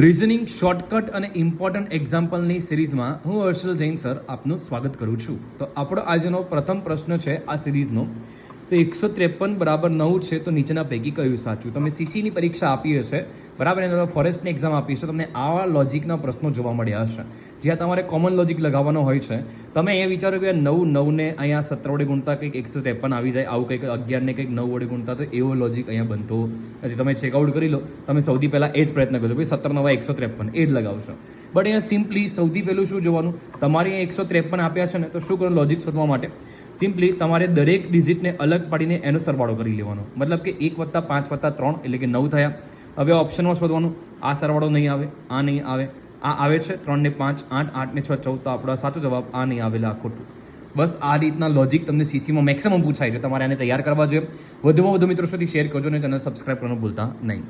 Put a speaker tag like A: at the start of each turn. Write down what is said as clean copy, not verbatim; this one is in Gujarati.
A: રિઝનિંગ શોર્ટકટ અને ઇમ્પોર્ટન્ટ એક્ઝામ્પલની સિરીઝમાં હું હર્ષલ જૈન સર આપનું સ્વાગત કરું છું. તો આપણો આજનો પ્રથમ પ્રશ્ન છે આ સિરીઝનો. તો 153 બરાબર 9 છે, તો નીચેના પૈકી કયું સાચું? તમે સીસીની પરીક્ષા આપી હશે, બરાબર, એના ફોરેસ્ટની એક્ઝામ આપી હશે, તમને આવા લોજિકના પ્રશ્નો જોવા મળ્યા હશે જ્યાં તમારે કોમન લોજિક લગાવવાનો હોય છે. તમે અહીંયા વિચારો કે 9 ને અહીંયા 17 વડે ગુણતા કંઈક 153 આવી જાય, આવું કંઈક 11 ને કંઈક 9 વડે ગુણતા, તો એવો લોજિક અહીંયા બનતો નથી. તમે ચેકઆઉટ કરી લો, તમે સૌથી પહેલાં એ જ પ્રયત્ન કરજો, ભાઈ 17 9 153 એ જ લગાવશો. બટ અહીંયા સિમ્પલી સૌથી પહેલું શું જોવાનું, તમારે અહીંયા 153 આપ્યા છે ને, તો શું કરો લોજિક શોધવા માટે સિમ્પલી તમારે દરેક ડિજિટને અલગ પાડીને એનો સરવાળો કરી લેવાનો. મતલબ કે 1 + 5 + 3 એટલે કે 9 થયા. હવે ઓપ્શનમાં શોધવાનું, આ સરવાળો નહીં આવે, આ નહીં આવે, આ આવે છે 3 ને 5 8, 8 ને 6 14, તો આપણો સાચો જવાબ આ નહીં આવેલા, આ ખોટું. બસ આ રીતના લોજિક તમને સીસીમાં મેક્સિમમ પૂછાય છે, તમારે આને તૈયાર કરવા જોઈએ. વધુમાં વધુ મિત્રો સુધી શેર કરજો અને ચેનલ સબસ્ક્રાઈબ કરવાનું ભૂલતા નહીં.